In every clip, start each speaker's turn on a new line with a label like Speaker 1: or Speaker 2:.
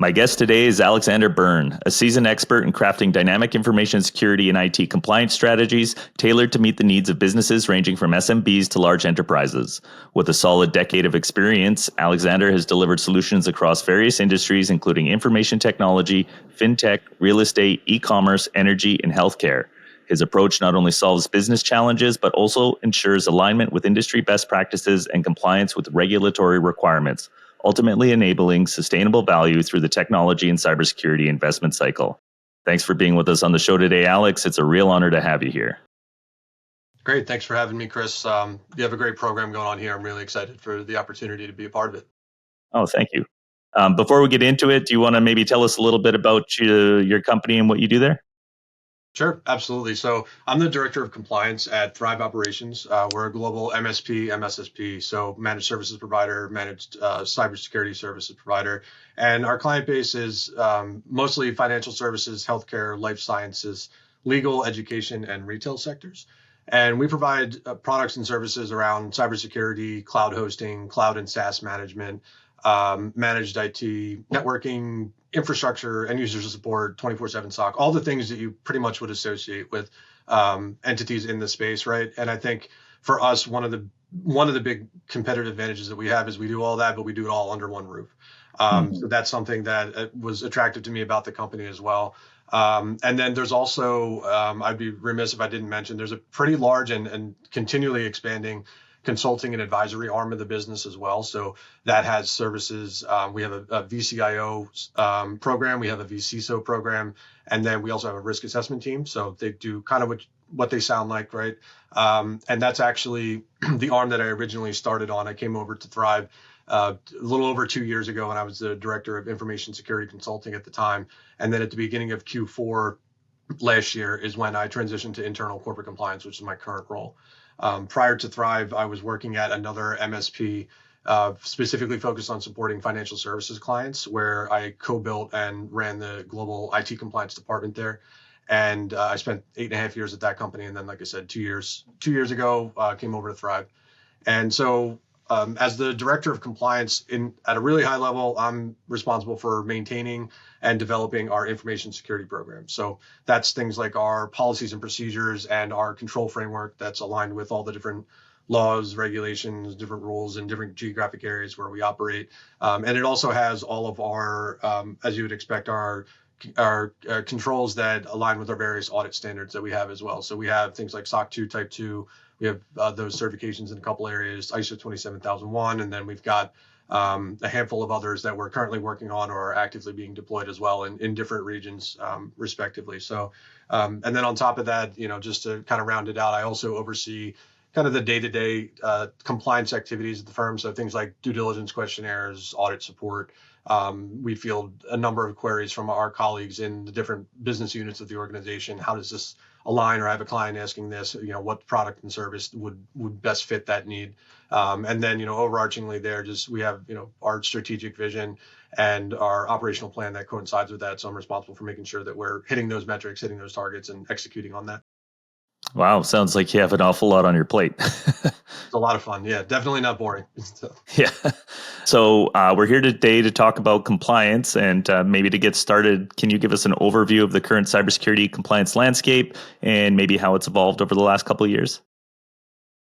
Speaker 1: My guest today is Alexander Byrne, a seasoned expert in crafting dynamic information security and IT compliance strategies tailored to meet the needs of businesses ranging from SMBs to large enterprises. With a solid decade of experience, Alexander has delivered solutions across various industries, including information technology, fintech, real estate, e-commerce, energy, and healthcare. His approach not only solves business challenges, but also ensures alignment with industry best practices and compliance with regulatory requirements, ultimately enabling sustainable value through the technology and cybersecurity investment cycle. Thanks for being with us on the show today, Alex. It's a real honor to have you here.
Speaker 2: Great. Thanks for having me, Chris. You have a great program going on here. I'm really excited for the opportunity to be a part of it.
Speaker 1: Oh, thank you. Before we get into it, do you want to maybe tell us a little bit about your company and what you do there?
Speaker 2: Sure, absolutely. So I'm the Director of Compliance at Thrive Operations. We're a global MSP, MSSP, so managed services provider, managed cybersecurity services provider. And our client base is mostly financial services, healthcare, life sciences, legal, education, and retail sectors. And we provide products and services around cybersecurity, cloud hosting, cloud and SaaS management, managed IT, networking, infrastructure, end user support, 24/7 SOC, all the things that you pretty much would associate with entities in the space, right? And I think for us, one of the big competitive advantages that we have is we do all that, but we do it all under one roof. So that's something that was attractive to me about the company as well. And then there's also, I'd be remiss if I didn't mention, there's a pretty large and continually expanding consulting and advisory arm of the business as well. So that has services. We have a VCIO program. We have a VCISO program. And then we also have a risk assessment team. So they do kind of what they sound like, right? And that's actually the arm that I originally started on. I came over to Thrive a little over 2 years ago, and I was the Director of Information Security Consulting at the time. And then at the beginning of Q4 last year is when I transitioned to internal corporate compliance, which is my current role. Prior to Thrive, I was working at another MSP, specifically focused on supporting financial services clients, where I co-built and ran the global IT compliance department there. And I spent 8.5 years at that company. And then, like I said, 2 years ago, came over to Thrive. And so as the Director of Compliance at a really high level, I'm responsible for maintaining and developing our information security program. So that's things like our policies and procedures and our control framework that's aligned with all the different laws, regulations, different rules in different geographic areas where we operate. And it also has all of our, as you would expect, our controls that align with our various audit standards that we have as well. So we have things like SOC 2 Type 2. We have those certifications in a couple areas, ISO 27001, and then we've got a handful of others that we're currently working on or are actively being deployed as well in different regions, respectively. So, and then on top of that, just to kind of round it out, I also oversee kind of the day-to-day compliance activities of the firm. So things like due diligence questionnaires, audit support. We field a number of queries from our colleagues in the different business units of the organization. How does this align? Or I have a client asking this, what product and service would best fit that need? And then, overarchingly there, we have, our strategic vision and our operational plan that coincides with that. So I'm responsible for making sure that we're hitting those metrics, hitting those targets, and executing on that.
Speaker 1: Wow, sounds like you have an awful lot on your plate.
Speaker 2: It's a lot of fun. Yeah, definitely not boring.
Speaker 1: Yeah. So we're here today to talk about compliance, and maybe to get started, can you give us an overview of the current cybersecurity compliance landscape and maybe how it's evolved over the last couple of years?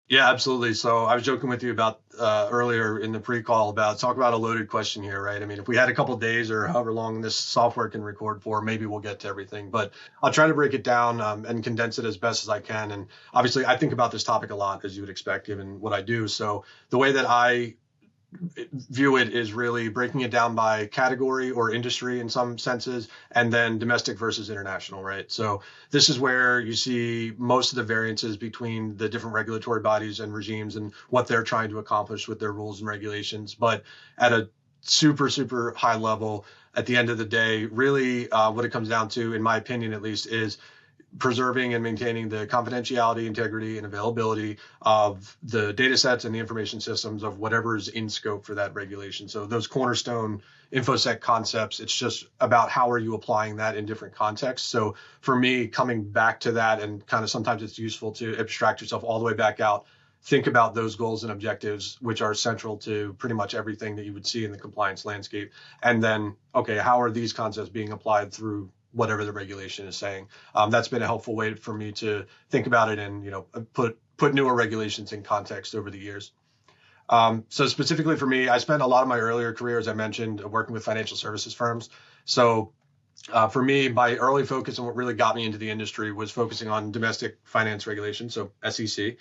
Speaker 2: Yeah, absolutely. So I was joking with you about earlier in the pre-call talk about a loaded question here, right? I mean, if we had a couple of days or however long this software can record for, maybe we'll get to everything. But I'll try to break it down and condense it as best as I can. And obviously, I think about this topic a lot, as you would expect, given what I do. So the way that I view it is really breaking it down by category or industry in some senses, and then domestic versus international, right? So this is where you see most of the variances between the different regulatory bodies and regimes and what they're trying to accomplish with their rules and regulations. But at a super, super high level, at the end of the day, really what it comes down to, in my opinion at least, is preserving and maintaining the confidentiality, integrity, and availability of the data sets and the information systems of whatever is in scope for that regulation. So those cornerstone InfoSec concepts, it's just about how are you applying that in different contexts. So for me, coming back to that, and kind of sometimes it's useful to abstract yourself all the way back out think about those goals and objectives, which are central to pretty much everything that you would see in the compliance landscape. And then, okay, how are these concepts being applied through whatever the regulation is saying? That's been a helpful way for me to think about it and, put newer regulations in context over the years. So specifically for me, I spent a lot of my earlier career, as I mentioned, working with financial services firms. So for me, my early focus and what really got me into the industry was focusing on domestic finance regulation, so SEC.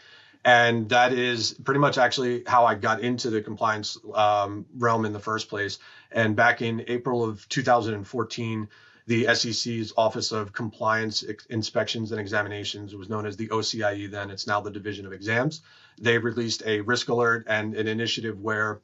Speaker 2: And that is pretty much actually how I got into the compliance realm in the first place. And back in April of 2014, the SEC's Office of Compliance Inspections and Examinations, it was known as the OCIE then, it's now the Division of Exams. They released a risk alert and an initiative where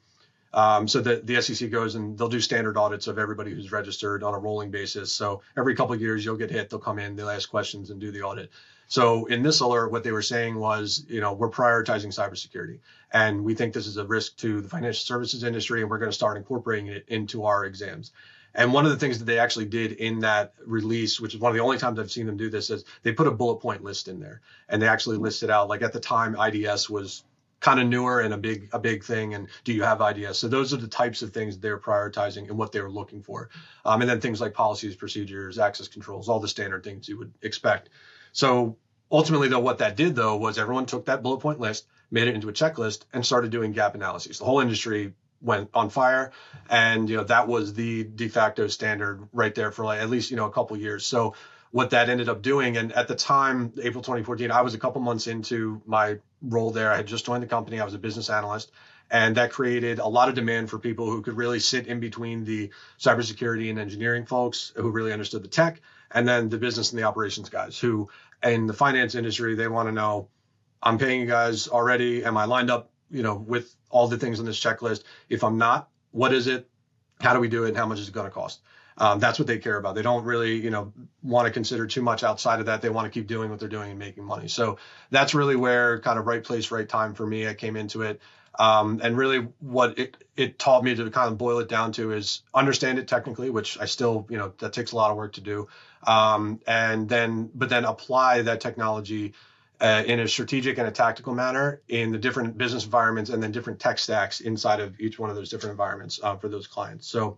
Speaker 2: so the SEC goes and they'll do standard audits of everybody who's registered on a rolling basis. So every couple of years you'll get hit, they'll come in, they'll ask questions and do the audit. So in this alert, what they were saying was, we're prioritizing cybersecurity, and we think this is a risk to the financial services industry, and we're going to start incorporating it into our exams. And one of the things that they actually did in that release, which is one of the only times I've seen them do this, is they put a bullet point list in there, and they actually listed out, like at the time, IDS was kind of newer and a big thing. And do you have IDS? So those are the types of things they're prioritizing and what they were looking for. And then things like policies, procedures, access controls, all the standard things you would expect. So ultimately, though, what that did, though, was everyone took that bullet point list, made it into a checklist, and started doing gap analyses. The whole industry went on fire, and that was the de facto standard right there for at least a couple of years. So what that ended up doing, and at the time, April 2014, I was a couple months into my role there. I had just joined the company. I was a business analyst. And that created a lot of demand for people who could really sit in between the cybersecurity and engineering folks who really understood the tech, and then the business and the operations guys who, in the finance industry, they want to know, I'm paying you guys already. Am I lined up, with all the things on this checklist? If I'm not, what is it? How do we do it? And how much is it going to cost? That's what they care about. They don't really, want to consider too much outside of that. They want to keep doing what they're doing and making money. So that's really where kind of right place, right time for me. I came into it. And really what it taught me to kind of boil it down to is understand it technically, which I still, that takes a lot of work to do. But then apply that technology in a strategic and a tactical manner in the different business environments and then different tech stacks inside of each one of those different environments for those clients. So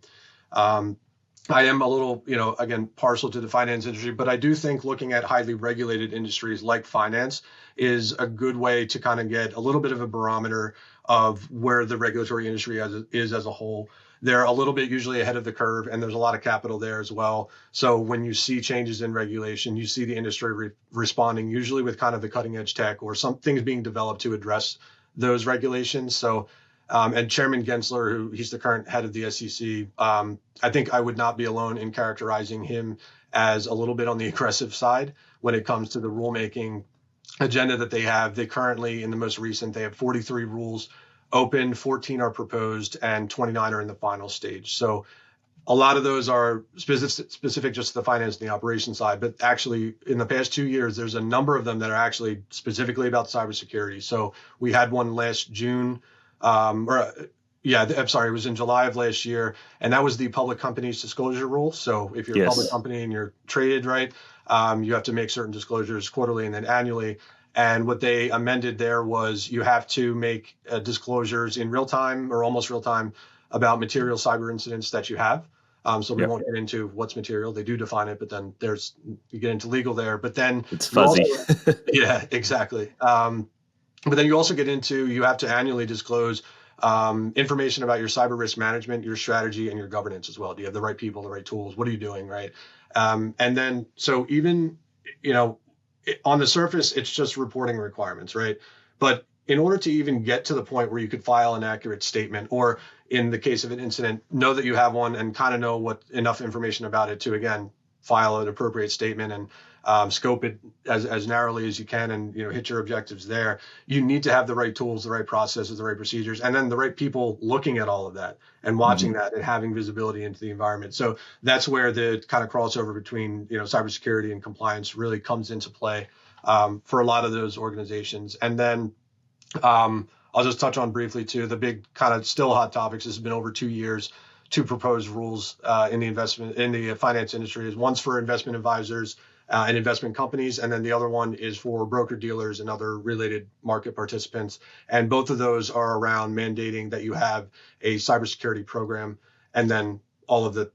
Speaker 2: I am a little, again, partial to the finance industry, but I do think looking at highly regulated industries like finance is a good way to kind of get a little bit of a barometer of where the regulatory industry is as a whole. They're a little bit usually ahead of the curve, and there's a lot of capital there as well. So when you see changes in regulation, you see the industry responding usually with kind of the cutting edge tech or some things being developed to address those regulations. So and Chairman Gensler, he's the current head of the SEC, I think I would not be alone in characterizing him as a little bit on the aggressive side when it comes to the rulemaking agenda that they have. They currently, in the most recent, they have 43 rules open, 14 are proposed, and 29 are in the final stage. So a lot of those are specific just to the finance and the operations side. But actually, in the past 2 years, there's a number of them that are actually specifically about cybersecurity. So we had one last June. I'm sorry, it was in July of last year, and that was the public companies disclosure rule. So if you're a public company and you're traded, right, you have to make certain disclosures quarterly and then annually. And what they amended there was you have to make disclosures in real time or almost real time about material cyber incidents that you have. So we won't get into what's material. They do define it, but then you get into legal there. But then
Speaker 1: it's fuzzy.
Speaker 2: Yeah, exactly. But then you also get into, you have to annually disclose information about your cyber risk management, your strategy, and your governance as well. Do you have the right people, the right tools? What are you doing, right? And then, so even, on the surface, it's just reporting requirements, right? But in order to even get to the point where you could file an accurate statement, or in the case of an incident, know that you have one and kind of know enough information about it to, again, file an appropriate statement and scope it as narrowly as you can and hit your objectives there. You need to have the right tools, the right processes, the right procedures, and then the right people looking at all of that and watching that and having visibility into the environment. So that's where the kind of crossover between cybersecurity and compliance really comes into play for a lot of those organizations. And then I'll just touch on briefly too the big kind of still hot topics. This has been over 2 years. Two proposed rules in the finance industry. One's for investment advisors and investment companies. And then the other one is for broker dealers and other related market participants. And both of those are around mandating that you have a cybersecurity program, and then all of the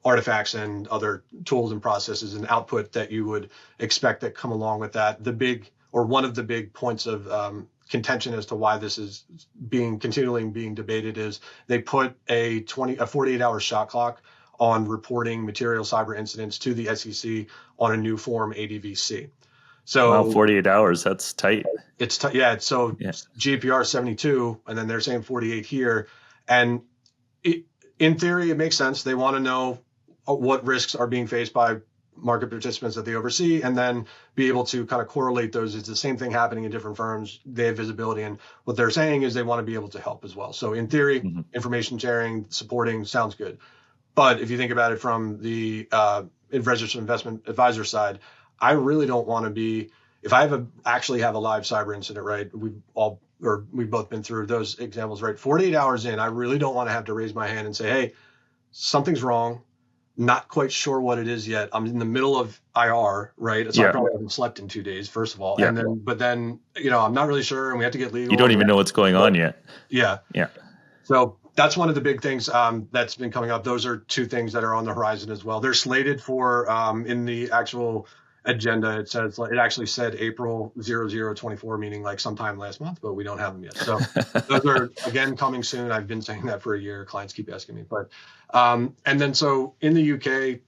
Speaker 2: artifacts and other tools and processes and output that you would expect that come along with that. One of the big points of contention as to why this is continually being debated is they put a 48-hour shot clock on reporting material cyber incidents to the SEC on a new form, ADVC. So
Speaker 1: 48 hours, that's tight.
Speaker 2: It's GDPR 72, and then they're saying 48 here. And in theory, it makes sense. They want to know what risks are being faced by market participants that they oversee, and then be able to kind of correlate those. It's the same thing happening in different firms. They have visibility, and what they're saying is they want to be able to help as well. So in theory, information sharing, supporting sounds good. But if you think about it from the registered investment advisor side, I really don't want to be, if I actually have a live cyber incident, right? We've both been through those examples, right? 48 hours in, I really don't want to have to raise my hand and say, hey, something's wrong. Not quite sure what it is yet. I'm in the middle of IR, right? So I probably haven't slept in 2 days, first of all. Yeah. But then, I'm not really sure, and we have to get legal.
Speaker 1: You don't even know what's going on yet.
Speaker 2: Yeah.
Speaker 1: Yeah.
Speaker 2: So that's one of the big things that's been coming up. Those are two things that are on the horizon as well. They're slated for, in the actual agenda, it actually said April 0024, meaning like sometime last month, but we don't have them yet. So those are, again, coming soon. I've been saying that for a year. Clients keep asking me. But and then so in the UK,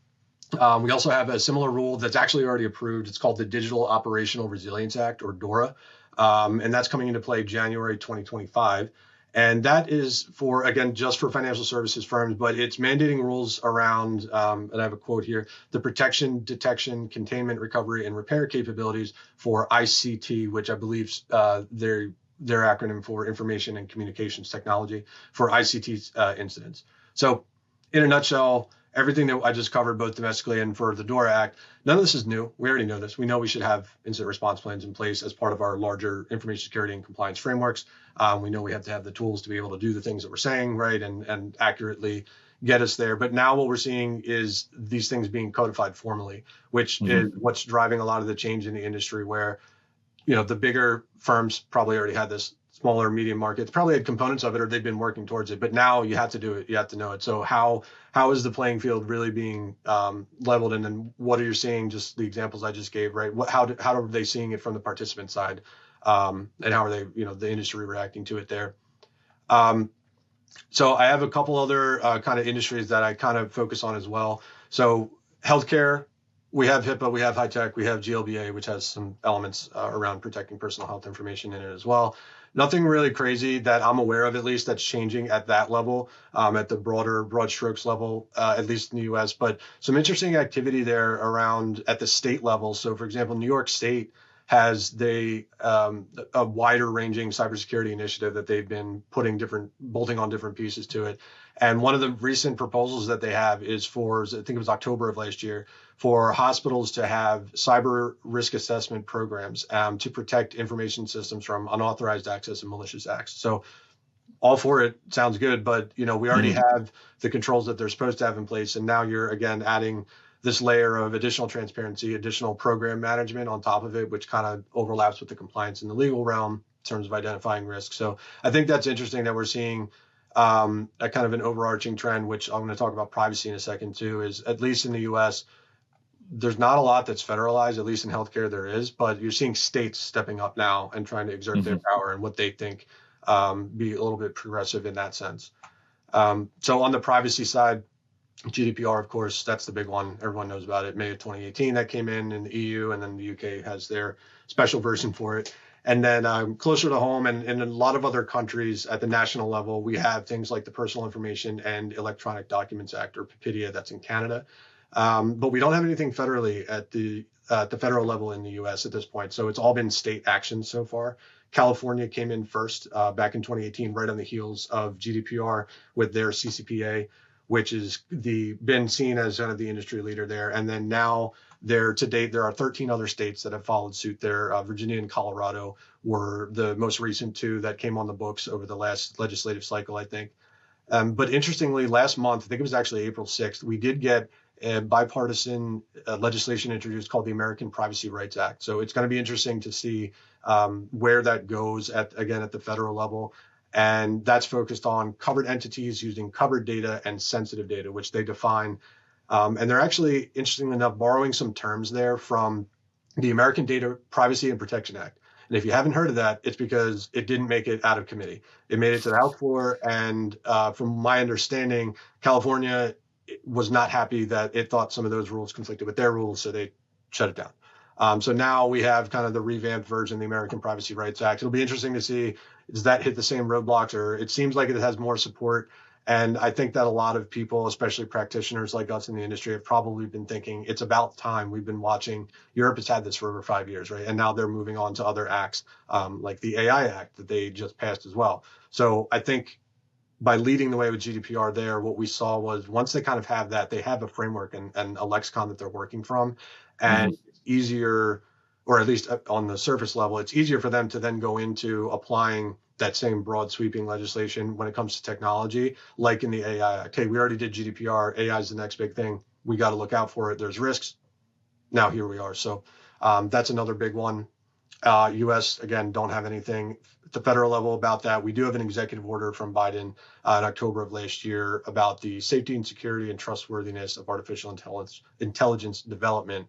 Speaker 2: we also have a similar rule that's actually already approved. It's called the Digital Operational Resilience Act, or DORA. And that's coming into play January 2025. And that is just for financial services firms, but it's mandating rules around, and I have a quote here, the protection, detection, containment, recovery, and repair capabilities for ICT, which I believe their acronym for Information and Communications Technology, for ICT incidents. So in a nutshell, everything that I just covered, both domestically and for the DORA Act, none of this is new. We already know this. We know we should have incident response plans in place as part of our larger information security and compliance frameworks. We know we have to have the tools to be able to do the things that we're saying, right, and accurately get us there. But now what we're seeing is these things being codified formally, which is what's driving a lot of the change in the industry, where, the bigger firms probably already had this. Smaller, medium markets probably had components of it, or they've been working towards it. But now you have to do it. You have to know it. So how is the playing field really being leveled? And then what are you seeing? Just the examples I just gave, right? How are they seeing it from the participant side? And how are they, the industry reacting to it there? So I have a couple other kind of industries that I kind of focus on as well. So healthcare. We have HIPAA, we have high tech, we have GLBA, which has some elements around protecting personal health information in it as well. Nothing really crazy that I'm aware of, at least, that's changing at that level, at the broad strokes level, at least in the U.S. But some interesting activity there around at the state level. So, for example, New York State has a wider ranging cybersecurity initiative that they've been bolting on different pieces to it. And one of the recent proposals that they have is for, I think it was October of last year, for hospitals to have cyber risk assessment programs to protect information systems from unauthorized access and malicious acts. So all for it, sounds good, but we already have the controls that they're supposed to have in place. And now you're, again, adding this layer of additional transparency, additional program management on top of it, which kind of overlaps with the compliance in the legal realm in terms of identifying risks. So I think that's interesting that we're seeing a kind of an overarching trend, which I'm going to talk about privacy in a second too, is at least in the US, there's not a lot that's federalized, at least in healthcare there is, but you're seeing states stepping up now and trying to exert their power and what they think be a little bit progressive in that sense. So on the privacy side, GDPR, of course, that's the big one. Everyone knows about it. May of 2018 that came in the EU, and then the UK has their special version for it. And then closer to home and in a lot of other countries at the national level, we have things like the Personal Information and Electronic Documents Act, or PIPEDA, that's in Canada. But we don't have anything federally at the federal level in the US at this point. So it's all been state action so far. California came in first back in 2018, right on the heels of GDPR with their CCPA, which is been seen as kind of the industry leader there. And then now to date, there are 13 other states that have followed suit there. Virginia and Colorado were the most recent two that came on the books over the last legislative cycle, I think. But interestingly, last month, I think it was actually April 6th, we did get a bipartisan legislation introduced called the American Privacy Rights Act. So it's going to be interesting to see where that goes at the federal level. And that's focused on covered entities using covered data and sensitive data, which they define. And they're actually, interestingly enough, borrowing some terms there from the American Data Privacy and Protection Act. And if you haven't heard of that, it's because it didn't make it out of committee. It made it to the House floor. And from my understanding, California was not happy that it thought some of those rules conflicted with their rules, so they shut it down. So now we have kind of the revamped version of the American Privacy Rights Act. It'll be interesting to see, does that hit the same roadblocks, or it seems like it has more support. And I think that a lot of people, especially practitioners like us in the industry, have probably been thinking it's about time. We've been watching, Europe has had this for over 5 years, right? And now they're moving on to other acts, like the AI Act that they just passed as well. So I think by leading the way with GDPR there, what we saw was once they kind of have that, they have a framework and a lexicon that they're working from. And it's easier, or at least on the surface level, it's easier for them to then go into applying that same broad sweeping legislation when it comes to technology, like in the AI Act. Okay, we already did GDPR. AI is the next big thing. We got to look out for it. There's risks. Now here we are. So that's another big one. U.S., again, don't have anything at the federal level about that. We do have an executive order from Biden in October of last year about the safety and security and trustworthiness of artificial intelligence development.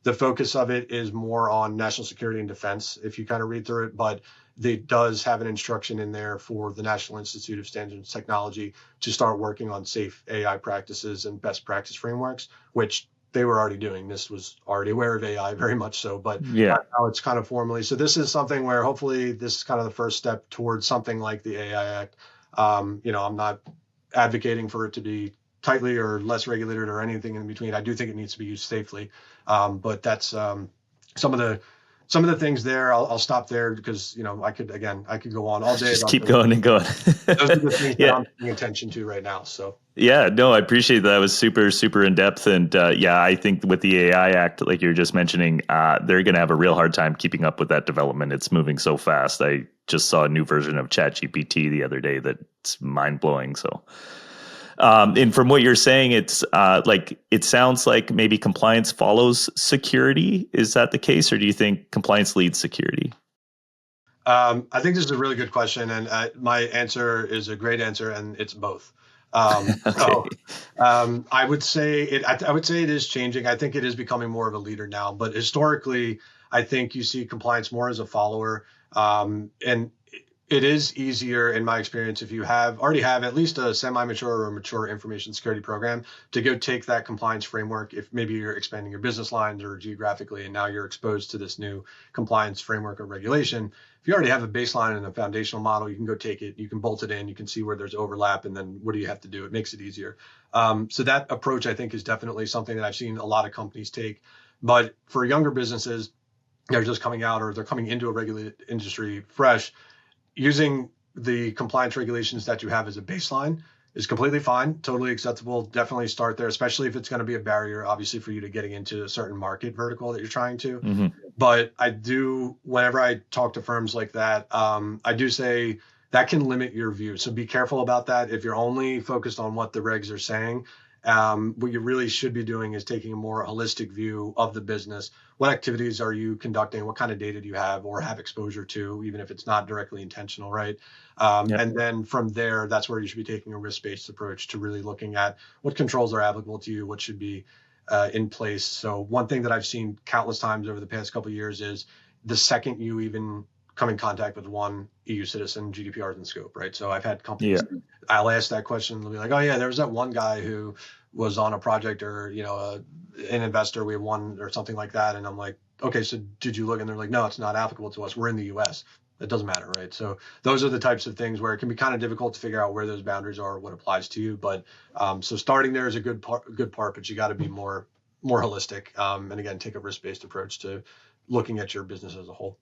Speaker 2: The focus of it is more on national security and defense, if you kind of read through it, but it does have an instruction in there for the National Institute of Standards and Technology to start working on safe AI practices and best practice frameworks, which they were already doing. This was already aware of AI, very much so, but now it's kind of formally. So this is something where hopefully this is kind of the first step towards something like the AI Act. I'm not advocating for it to be tightly or less regulated or anything in between. I do think it needs to be used safely. But that's some of the things there. I'll stop there because I could go on all day.
Speaker 1: Just keep going and going.
Speaker 2: Those are the things that I'm paying attention to right now. So
Speaker 1: yeah, no, I appreciate that. It was super, super in depth. And I think with the AI Act, like you were just mentioning, they're going to have a real hard time keeping up with that development. It's moving so fast. I just saw a new version of ChatGPT the other day that's mind blowing. So. And from what you're saying, it's it sounds like maybe compliance follows security. Is that the case, or do you think compliance leads security?
Speaker 2: I think this is a really good question, and my answer is a great answer, and it's both. Okay. So I would say it. I would say it is changing. I think it is becoming more of a leader now, but historically, I think you see compliance more as a follower, and it is easier, in my experience, if you already have at least a semi-mature or mature information security program, to go take that compliance framework. If maybe you're expanding your business lines or geographically, and now you're exposed to this new compliance framework or regulation, if you already have a baseline and a foundational model, you can go take it, you can bolt it in, you can see where there's overlap, and then what do you have to do? It makes it easier. So that approach, I think, is definitely something that I've seen a lot of companies take. But for younger businesses, they're just coming out or they're coming into a regulated industry fresh, using the compliance regulations that you have as a baseline is completely fine, totally acceptable. Definitely start there, especially if it's going to be a barrier, obviously, for you to getting into a certain market vertical that you're trying to. Mm-hmm. But I do, whenever I talk to firms like that, I do say that can limit your view. So be careful about that. If you're only focused on what the regs are saying, what you really should be doing is taking a more holistic view of the business. What activities are you conducting? What kind of data do you have or have exposure to, even if it's not directly intentional, right? And then from there, that's where you should be taking a risk-based approach to really looking at what controls are applicable to you, what should be in place. So one thing that I've seen countless times over the past couple of years is the second you even come in contact with one EU citizen, GDPR is in scope, right? So I've had companies, I'll ask that question, they'll be like, oh yeah, there was that one guy who was on a project or, an investor we won or something like that. And I'm like, okay, so did you look? And they're like, no, it's not applicable to us. We're in the US. It doesn't matter, right? So those are the types of things where it can be kind of difficult to figure out where those boundaries are, what applies to you. But so starting there is a good part, but you got to be more holistic. And again, take a risk-based approach to looking at your business as a whole.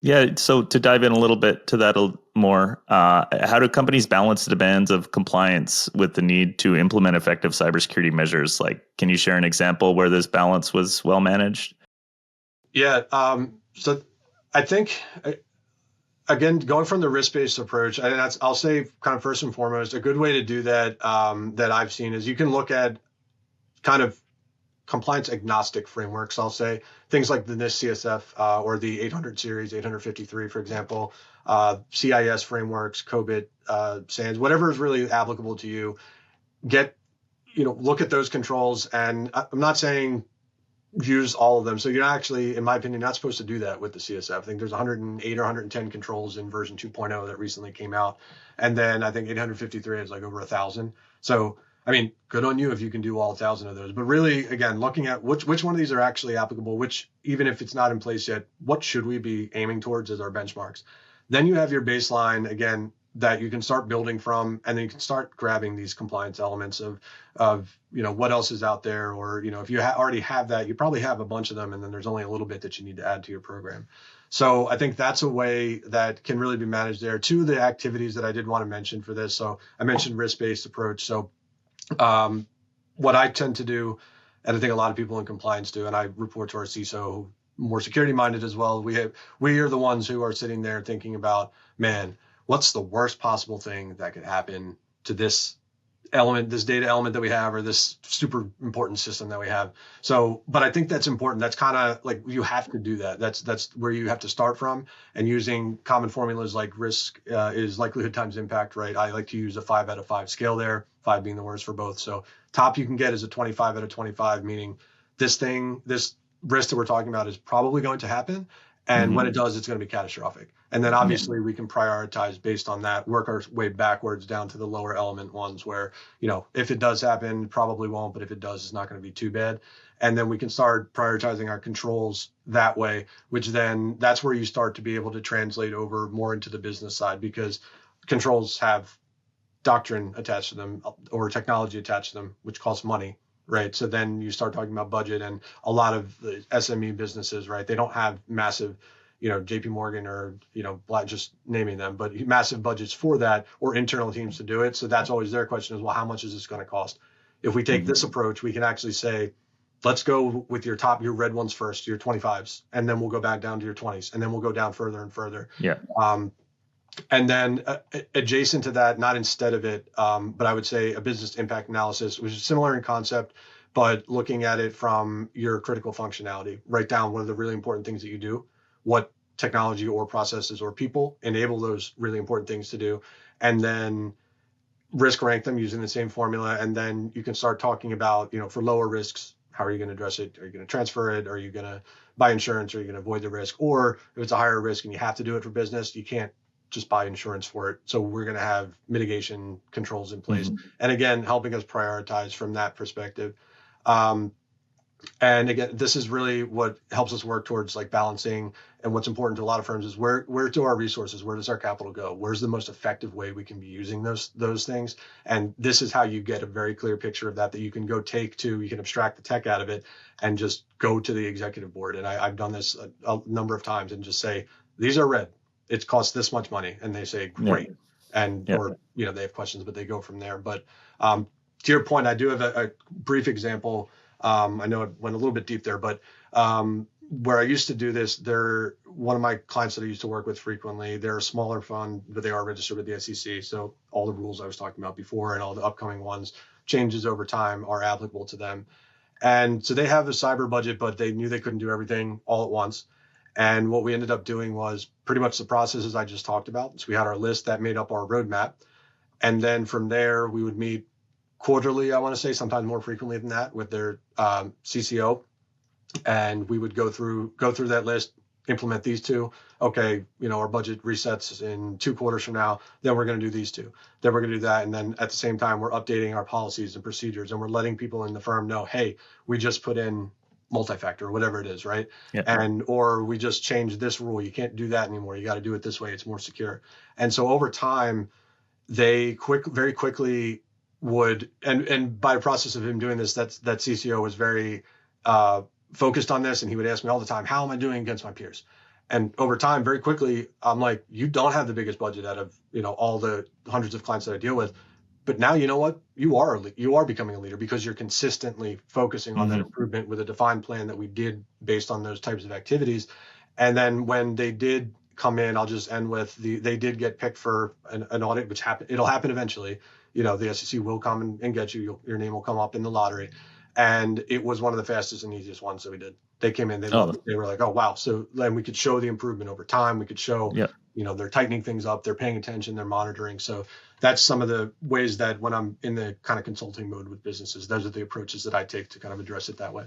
Speaker 1: Yeah. So to dive in a little bit to that more, how do companies balance the demands of compliance with the need to implement effective cybersecurity measures? Like, can you share an example where this balance was well managed? Yeah.
Speaker 2: So I think, again, going from the risk-based approach, I'll say kind of first and foremost, a good way to do that that I've seen is you can look at kind of compliance agnostic frameworks, I'll say. Things like the NIST CSF or the 800 series, 853, for example, CIS frameworks, COBIT, SANS, whatever is really applicable to you. Look at those controls. And I'm not saying use all of them. So you're actually, in my opinion, not supposed to do that with the CSF. I think there's 108 or 110 controls in version 2.0 that recently came out. And then I think 853 is like over 1,000. So, I mean, good on you if you can do all 1,000 of those. But really, again, looking at which one of these are actually applicable, which, even if it's not in place yet, what should we be aiming towards as our benchmarks? Then you have your baseline, again, that you can start building from, and then you can start grabbing these compliance elements of what else is out there, or if you already have that, you probably have a bunch of them, and then there's only a little bit that you need to add to your program. So I think that's a way that can really be managed there. Two of the activities that I did want to mention for this, so I mentioned risk-based approach. So what I tend to do, and I think a lot of people in compliance do, and I report to our CISO, more security minded as well. We are the ones who are sitting there thinking about, man, what's the worst possible thing that could happen to this element, this data element that we have, or this super important system that we have. So, but I think that's important. That's kind of like, you have to do that. That's where you have to start from, and using common formulas like risk is likelihood times impact, right? I like to use a 5 out of 5 scale there, 5 being the worst for both. So top you can get is a 25 out of 25, meaning this risk that we're talking about is probably going to happen. And when it does, it's going to be catastrophic. And then obviously we can prioritize based on that, work our way backwards down to the lower element ones where, if it does happen, it probably won't, but if it does, it's not going to be too bad. And then we can start prioritizing our controls that way, which then that's where you start to be able to translate over more into the business side, because controls have doctrine attached to them or technology attached to them, which costs money. Right. So then you start talking about budget, and a lot of the SME businesses, right, they don't have massive, JP Morgan or, just naming them, but massive budgets for that, or internal teams to do it. So that's always their question is, well, how much is this going to cost? If we take this approach, we can actually say, let's go with your red ones first, your 25s, and then we'll go back down to your 20s, and then we'll go down further and further.
Speaker 1: Yeah.
Speaker 2: And then adjacent to that, not instead of it, but I would say a business impact analysis, which is similar in concept, but looking at it from your critical functionality. Write down what are the really important things that you do, what technology or processes or people enable those really important things to do, and then risk rank them using the same formula. And then you can start talking about, for lower risks, how are you going to address it? Are you going to transfer it? Are you going to buy insurance? Are you going to avoid the risk? Or if it's a higher risk and you have to do it for business, you can't just buy insurance for it. So we're going to have mitigation controls in place. And again, helping us prioritize from that perspective. And again, this is really what helps us work towards like balancing. And what's important to a lot of firms is where do our resources, where does our capital go? Where's the most effective way we can be using those things? And this is how you get a very clear picture of that you can go you can abstract the tech out of it and just go to the executive board. And I've done this a number of times and just say, these are red. It costs this much money. And they say, great. And, or, they have questions, but they go from there. But to your point, I do have a brief example. I know it went a little bit deep there, but where I used to do this, one of my clients that I used to work with frequently, they're a smaller fund, but they are registered with the SEC. So all the rules I was talking about before and all the upcoming ones, changes over time, are applicable to them. And so they have a cyber budget, but they knew they couldn't do everything all at once. And what we ended up doing was pretty much the processes I just talked about. So we had our list that made up our roadmap. And then from there, we would meet quarterly, I want to say, sometimes more frequently than that, with their CCO. And we would go through that list, implement these two. Okay, our budget resets in 2 quarters from now. Then we're going to do these two. Then we're going to do that. And then at the same time, we're updating our policies and procedures. And we're letting people in the firm know, hey, we just put in multi-factor, whatever it is, right? Yeah. Or we just changed this rule. You can't do that anymore. You got to do it this way. It's more secure. And so over time, they very quickly would, and by the process of him doing this, that CCO was very focused on this. And he would ask me all the time, how am I doing against my peers? And over time, very quickly, I'm like, you don't have the biggest budget out of, all the hundreds of clients that I deal with. But now, you know what? You are becoming a leader because you're consistently focusing on that improvement with a defined plan that we did based on those types of activities. And then when they did come in, I'll just end with they did get picked for an audit, which it'll happen eventually. The SEC will come and get you. Your name will come up in the lottery. And it was one of the fastest and easiest ones that we did. They came in, they
Speaker 1: Oh,
Speaker 2: loved it. They were like, oh, wow. So then we could show the improvement over time. We could show,
Speaker 1: yeah.
Speaker 2: they're tightening things up, they're paying attention, they're monitoring. So that's some of the ways that when I'm in the kind of consulting mode with businesses, those are the approaches that I take to kind of address it that way.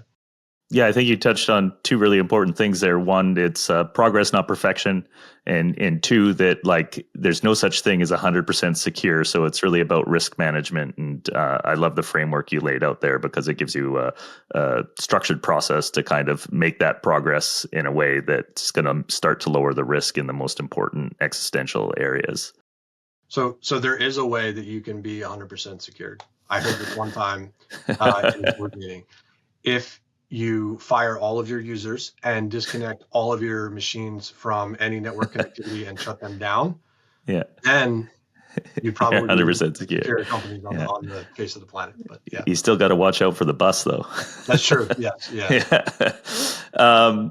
Speaker 1: Yeah, I think you touched on two really important things there. One, it's progress, not perfection. And two, that like there's no such thing as 100% secure. So it's really about risk management. And I love the framework you laid out there because it gives you a structured process to kind of make that progress in a way that's going to start to lower the risk in the most important existential areas.
Speaker 2: So there is a way that you can be 100% secured. I heard this one time in a board meeting. If you fire all of your users and disconnect all of your machines from any network connectivity and shut them down, then you probably
Speaker 1: 100% secure
Speaker 2: companies on the face of the planet. But yeah,
Speaker 1: you still got to watch out for the bus, though.
Speaker 2: That's true. Yes. Yeah.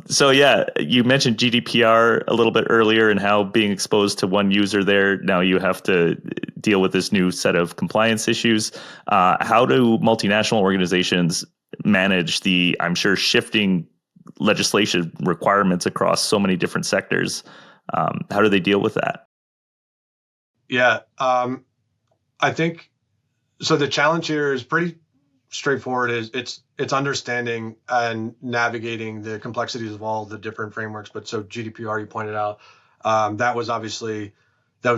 Speaker 1: So yeah, you mentioned GDPR a little bit earlier and how being exposed to one user there, now you have to deal with this new set of compliance issues. How do multinational organizations manage the, I'm sure, shifting legislation requirements across so many different sectors? How do they deal with that?
Speaker 2: Yeah, I think so. The challenge here is pretty straightforward. It's understanding and navigating the complexities of all the different frameworks. But so GDPR, you pointed out, that was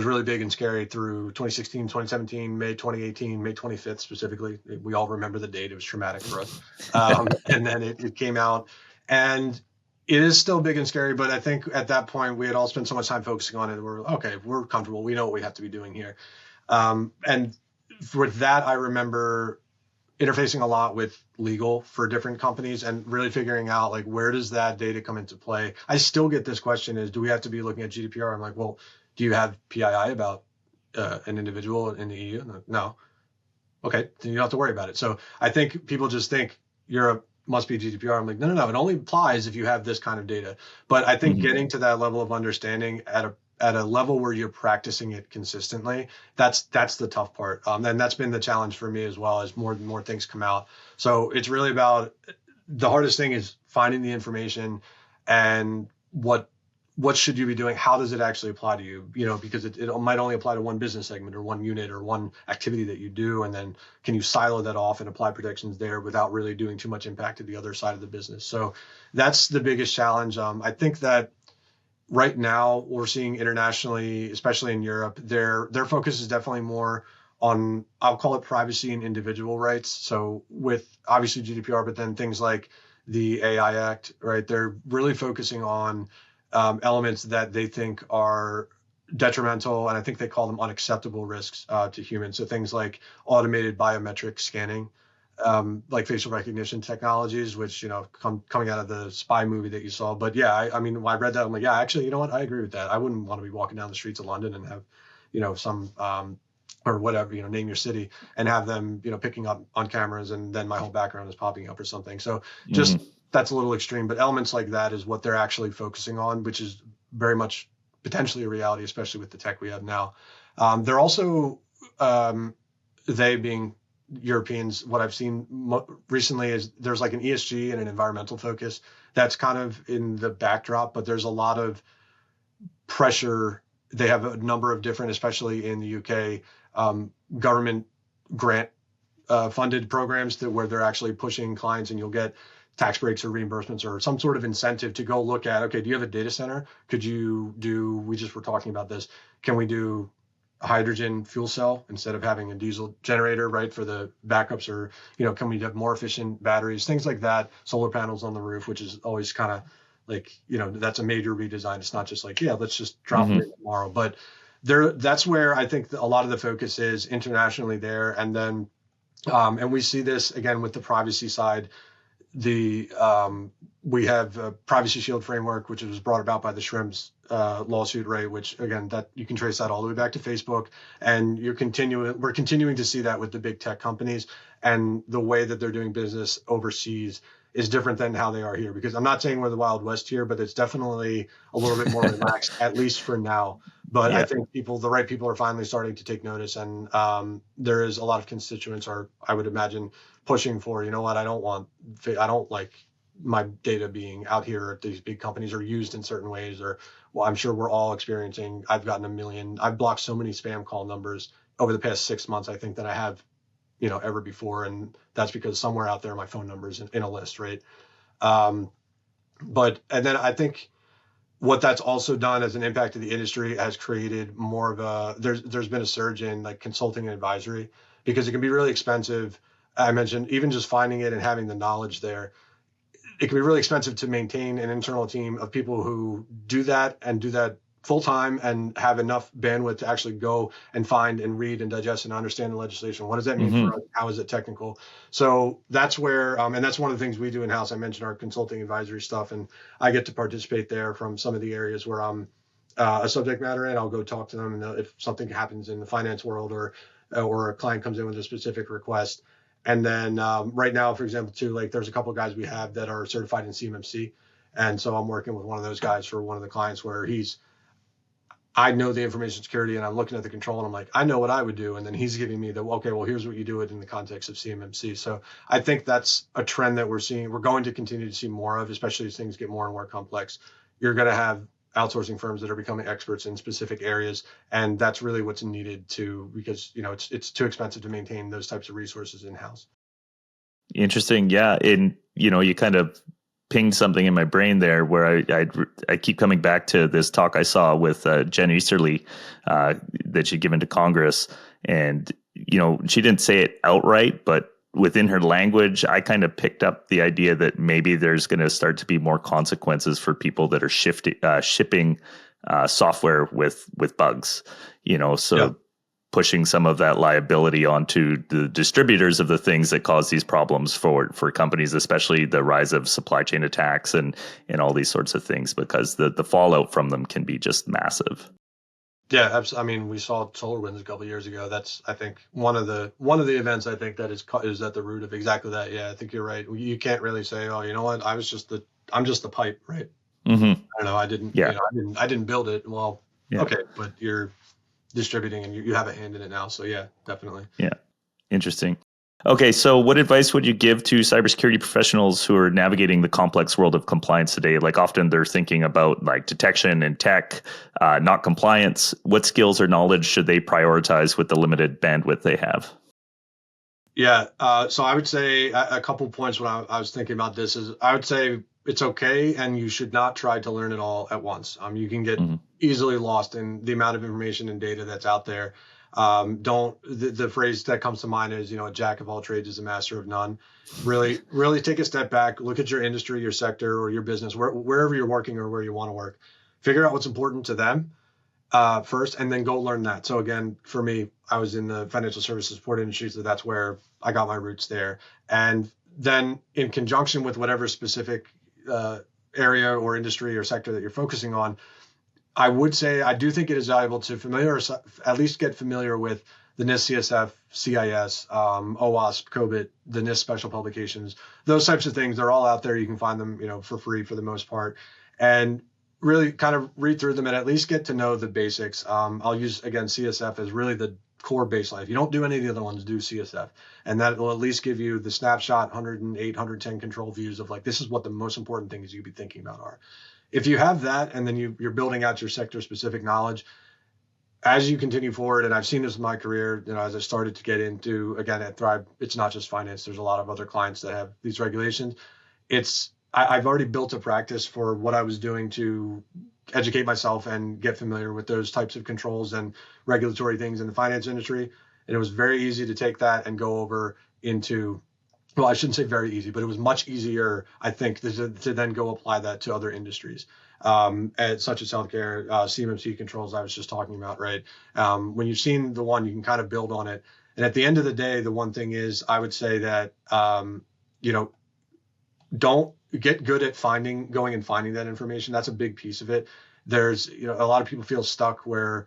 Speaker 2: really big and scary through 2016, 2017, May 2018, May 25th specifically. We all remember the date. It was traumatic for us. And then it came out, and it is still big and scary. But I think at that point, we had all spent so much time focusing on it. We're comfortable. We know what we have to be doing here. And with that, I remember interfacing a lot with legal for different companies and really figuring out, like, where does that data come into play? I still get this question is, do we have to be looking at GDPR? I'm like, well, do you have PII about an individual in the EU? No. Okay, then you don't have to worry about it. So I think people just think Europe must be GDPR. I'm like, no. It only applies if you have this kind of data. But I think getting to that level of understanding at a level where you're practicing it consistently, that's the tough part. And that's been the challenge for me as well, as more and more things come out. So it's really about, the hardest thing is finding the information and what should you be doing? How does it actually apply to you? Because it might only apply to one business segment or one unit or one activity that you do. And then can you silo that off and apply protections there without really doing too much impact to the other side of the business? So that's the biggest challenge. I think that right now we're seeing internationally, especially in Europe, their focus is definitely more on, I'll call it privacy and individual rights. So with obviously GDPR, but then things like the AI Act, right? They're really focusing on elements that they think are detrimental, and I think they call them unacceptable risks to humans. So things like automated biometric scanning, like facial recognition technologies, which, coming out of the spy movie that you saw. But yeah, I mean, when I read that, I'm like, yeah, actually, you know what? I agree with that. I wouldn't want to be walking down the streets of London and have, some or whatever, name your city, and have them, picking up on cameras, and then my whole background is popping up or something. So just that's a little extreme, but elements like that is what they're actually focusing on, which is very much potentially a reality, especially with the tech we have now. They're also, they being Europeans, what I've seen recently is there's like an ESG and an environmental focus that's kind of in the backdrop, but there's a lot of pressure. They have a number of different, especially in the UK, government grant funded programs where they're actually pushing clients, and you'll get tax breaks or reimbursements or some sort of incentive to go look at, okay, do you have a data center? Could you do, we just were talking about this, can we do a hydrogen fuel cell instead of having a diesel generator, right, for the backups? Or, can we have more efficient batteries, things like that, solar panels on the roof, which is always kind of like, that's a major redesign. It's not just like, yeah, let's just drop it tomorrow. But that's where I think a lot of the focus is internationally there. And then, and we see this again with the privacy side. We have a Privacy Shield framework, which was brought about by the Schrems lawsuit, right? Which again, that you can trace that all the way back to Facebook, and we're continuing to see that with the big tech companies and the way that they're doing business overseas is different than how they are here. Because I'm not saying we're the Wild West here, but it's definitely a little bit more relaxed, at least for now. But I think the right people are finally starting to take notice. And there is a lot of constituents are, I would imagine, pushing for, you know what, I don't like my data being out here at these big companies or used in certain ways. Or, well, I'm sure we're all experiencing, I've blocked so many spam call numbers over the past 6 months, I think, that I have, ever before. And that's because somewhere out there, my phone number is in a list, right? And then I think what that's also done as an impact to the industry has created more of there's been a surge in like consulting and advisory, because it can be really expensive. I mentioned even just finding it and having the knowledge there. It can be really expensive to maintain an internal team of people who do that full time and have enough bandwidth to actually go and find and read and digest and understand the legislation. What does that mean for us? How is it technical? So that's where, and that's one of the things we do in-house. I mentioned our consulting advisory stuff, and I get to participate there from some of the areas where I'm a subject matter in. I'll go talk to them, and if something happens in the finance world or a client comes in with a specific request. And then right now, for example, too, like there's a couple of guys we have that are certified in CMMC. And so I'm working with one of those guys for one of the clients where I know the information security, and I'm looking at the control, and I'm like, I know what I would do. And then he's giving me okay, well, here's what you do it in the context of CMMC. So I think that's a trend that we're seeing. We're going to continue to see more of, especially as things get more and more complex. You're going to have outsourcing firms that are becoming experts in specific areas. And that's really what's needed because, it's too expensive to maintain those types of resources in-house.
Speaker 1: Interesting. Yeah. And, you kind of pinged something in my brain there where I keep coming back to this talk I saw with Jen Easterly that she'd given to Congress. And, she didn't say it outright, but within her language, I kind of picked up the idea that maybe there's going to start to be more consequences for people that are shipping software with bugs, pushing some of that liability onto the distributors of the things that cause these problems for companies, especially the rise of supply chain attacks and all these sorts of things, because the fallout from them can be just massive.
Speaker 2: Yeah, absolutely. I mean, we saw SolarWinds a couple of years ago. That's, I think, one of the events I think that is at the root of exactly that. Yeah, I think you're right. You can't really say, oh, you know what, I'm just the pipe, right?
Speaker 1: Mm-hmm.
Speaker 2: I don't know. I didn't build it. Well,
Speaker 1: yeah.
Speaker 2: Okay, but you're distributing and you have a hand in it now. So yeah, definitely.
Speaker 1: Yeah, interesting. Okay, so what advice would you give to cybersecurity professionals who are navigating the complex world of compliance today? Like often they're thinking about like detection and tech, not compliance. What skills or knowledge should they prioritize with the limited bandwidth they have?
Speaker 2: Yeah, so I would say a couple points when I was thinking about this is I would say it's okay, and you should not try to learn it all at once. You can get easily lost in the amount of information and data that's out there. The phrase that comes to mind is, a jack of all trades is a master of none. Really, really take a step back, look at your industry, your sector, or your business, wherever you're working or where you want to work. Figure out what's important to them first, and then go learn that. So again, for me, I was in the financial services support industry, so that's where I got my roots there. And then in conjunction with whatever specific area or industry or sector that you're focusing on, I would say I do think it is valuable to at least get familiar with the NIST, CSF, CIS, OWASP, COBIT, the NIST special publications. Those types of things, they're all out there. You can find them, for free for the most part, and really kind of read through them and at least get to know the basics. I'll use, again, CSF as really the core baseline. If you don't do any of the other ones, do CSF. And that will at least give you the snapshot 108, 110 control views of like, this is what the most important things you could be thinking about are. If you have that, and then you're building out your sector specific knowledge, as you continue forward, and I've seen this in my career, as I started to get into, again, at Thrive, it's not just finance. There's a lot of other clients that have these regulations. I've already built a practice for what I was doing to educate myself and get familiar with those types of controls and regulatory things in the finance industry. And it was very easy to take that and go over into, well, I shouldn't say very easy, but it was much easier, I think, to then go apply that to other industries, such as healthcare, CMMC controls I was just talking about, right? When you've seen the one, you can kind of build on it. And at the end of the day, the one thing is, I would say that, don't get good at going and finding that information. That's a big piece of it. There's, a lot of people feel stuck where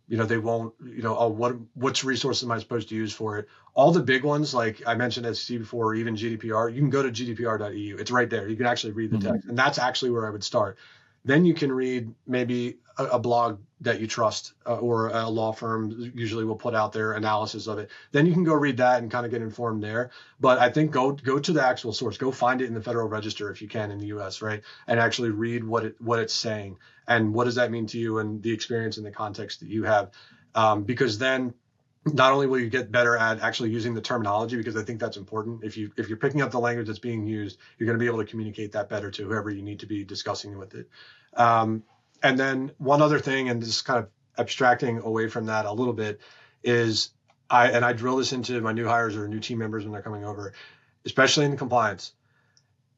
Speaker 2: They won't, oh, what's resources am I supposed to use for it? All the big ones, like I mentioned SEC before, or even GDPR, you can go to gdpr.eu. It's right there. You can actually read the text. And that's actually where I would start. Then you can read maybe a blog that you trust, or a law firm usually will put out their analysis of it. Then you can go read that and kind of get informed there. But I think go to the actual source. Go find it in the Federal Register if you can in the U.S., right? And actually read what it's saying and what does that mean to you and the experience and the context that you have. Because then not only will you get better at actually using the terminology, because I think that's important. If you're picking up the language that's being used, you're going to be able to communicate that better to whoever you need to be discussing with it. And then one other thing, and just kind of abstracting away from that a little bit, is I drill this into my new hires or new team members when they're coming over, especially in the compliance.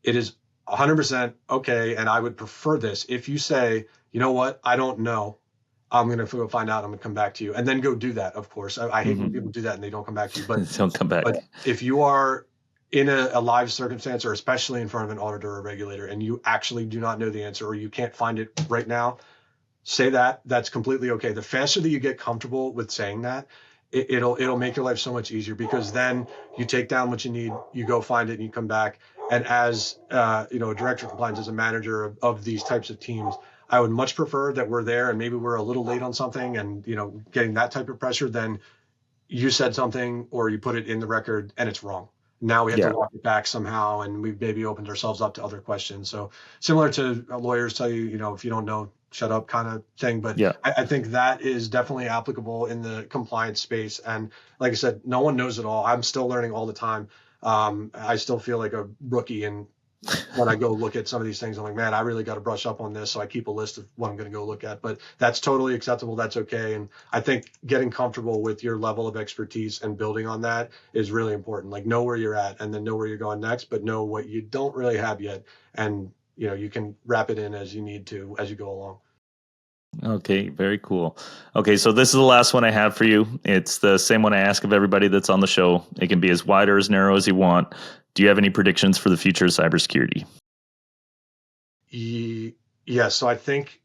Speaker 2: It is 100% okay, and I would prefer this if you say, you know what, I don't know. I'm going to go find out. I'm going to come back to you, and then go do that. Of course, I hate when people do that and they don't come back to you. But
Speaker 1: don't come back.
Speaker 2: But if you are in a live circumstance, or especially in front of an auditor or regulator, and you actually do not know the answer, or you can't find it right now, say that. That's completely okay. The faster that you get comfortable with saying that, it'll make your life so much easier, because then you take down what you need, you go find it, and you come back. And as a director of compliance, as a manager of these types of teams, I would much prefer that we're there and maybe we're a little late on something and, getting that type of pressure than you said something or you put it in the record and it's wrong. Now we have to walk it back somehow, and we've maybe opened ourselves up to other questions. So similar to lawyers tell you, if you don't know, shut up kind of thing. But I think that is definitely applicable in the compliance space. And like I said, no one knows it all. I'm still learning all the time. I still feel like a rookie, and when I go look at some of these things, I'm like, man, I really got to brush up on this. So I keep a list of what I'm going to go look at, but that's totally acceptable. That's okay. And I think getting comfortable with your level of expertise and building on that is really important. Like, know where you're at and then know where you're going next, but know what you don't really have yet. And, you can wrap it in as you need to, as you go along.
Speaker 1: Okay, very cool. Okay, so this is the last one I have for you. It's the same one I ask of everybody that's on the show. It can be as wide or as narrow as you want. Do you have any predictions for the future of cybersecurity?
Speaker 2: Yes. So I think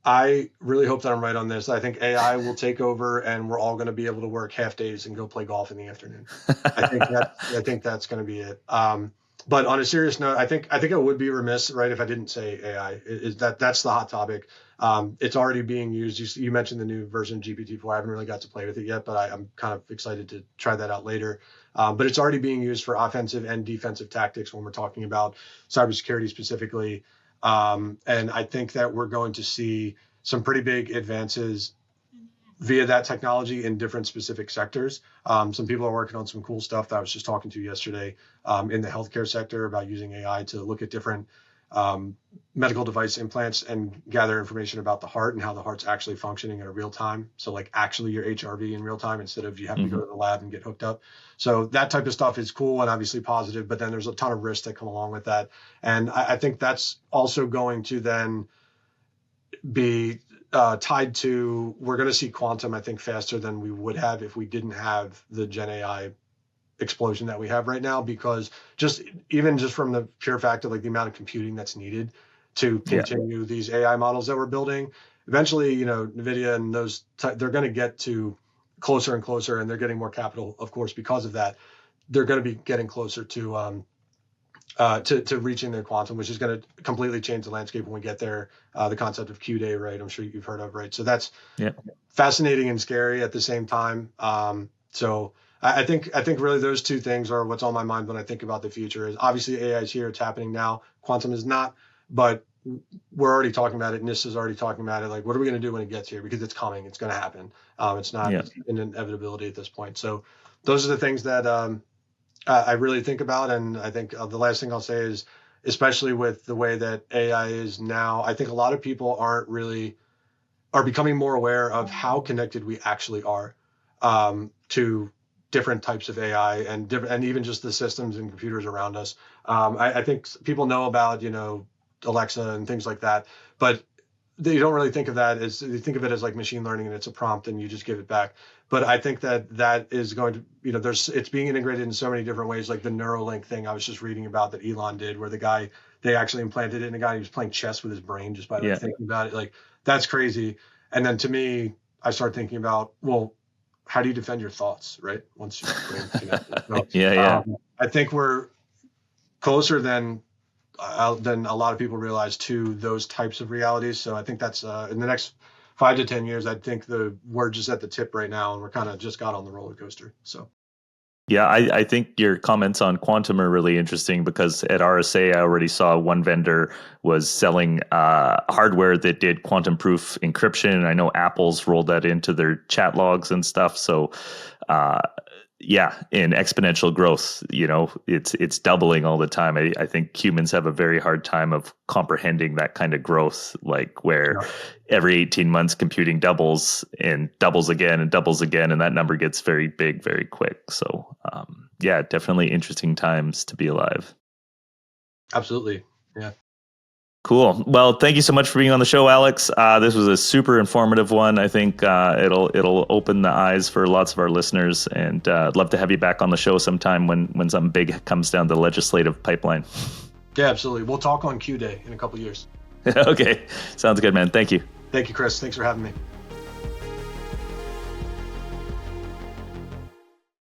Speaker 2: I really hope that I'm right on this. I think AI will take over, and we're all going to be able to work half days and go play golf in the afternoon. I think that's going to be it. But on a serious note, I think I would be remiss, right, if I didn't say AI. That's the hot topic. It's already being used. You mentioned the new version of GPT-4. I haven't really got to play with it yet, but I'm kind of excited to try that out later. But it's already being used for offensive and defensive tactics when we're talking about cybersecurity specifically. And I think that we're going to see some pretty big advances via that technology in different specific sectors. Some people are working on some cool stuff that I was just talking to yesterday in the healthcare sector about using AI to look at different medical device implants and gather information about the heart and how the heart's actually functioning in real time. So like actually your HRV in real time instead of you having to go to the lab and get hooked up. So that type of stuff is cool and obviously positive, but then there's a ton of risks that come along with that. And I think that's also going to then be tied to, we're going to see quantum, I think, faster than we would have if we didn't have the Gen AI explosion that we have right now, because just from the pure fact of like the amount of computing that's needed to continue these AI models that we're building, eventually, NVIDIA and those, they're going to get to closer and closer, and they're getting more capital, of course, because of that. They're going to be getting closer to reaching their quantum, which is going to completely change the landscape when we get there. The concept of Q-Day, right? I'm sure you've heard of, right? So that's fascinating and scary at the same time. So I think really those two things are what's on my mind when I think about the future. Is obviously AI is here, it's happening now. Quantum is not, but we're already talking about it. NIST is already talking about it. Like, what are we going to do when it gets here? Because it's coming, it's going to happen. It's not an inevitability at this point. So those are the things that I really think about. And I think the last thing I'll say is, especially with the way that AI is now, I think a lot of people are becoming more aware of how connected we actually are to different types of AI and even just the systems and computers around us. I think people know about, Alexa and things like that, but they don't really think of that as, they think of it as like machine learning and it's a prompt and you just give it back. But I think that is going to, it's being integrated in so many different ways, like the Neuralink thing I was just reading about that Elon did, where they actually implanted it in a guy who was playing chess with his brain just by thinking about it. Like, that's crazy. And then to me, I started thinking about, well, how do you defend your thoughts, right? Once your brain connected. So,
Speaker 1: Yeah.
Speaker 2: I think we're closer than a lot of people realize to those types of realities. So I think that's in the next 5 to 10 years, I think we're just at the tip right now, and we're kind of just got on the roller coaster. So.
Speaker 1: Yeah, I think your comments on quantum are really interesting, because at RSA, I already saw one vendor was selling hardware that did quantum proof encryption. I know Apple's rolled that into their chat logs and stuff. So, in exponential growth, it's doubling all the time. I think humans have a very hard time of comprehending that kind of growth, like where every 18 months computing doubles and doubles again and doubles again, and that number gets very big very quick. So definitely interesting times to be alive.
Speaker 2: Absolutely. Yeah.
Speaker 1: Cool. Well, thank you so much for being on the show, Alex. This was a super informative one. I think it'll open the eyes for lots of our listeners, and I'd love to have you back on the show sometime when something big comes down the legislative pipeline.
Speaker 2: Yeah, absolutely. We'll talk on Q Day in a couple of years.
Speaker 1: Okay. Sounds good, man. Thank you.
Speaker 2: Thank you, Chris. Thanks for having me.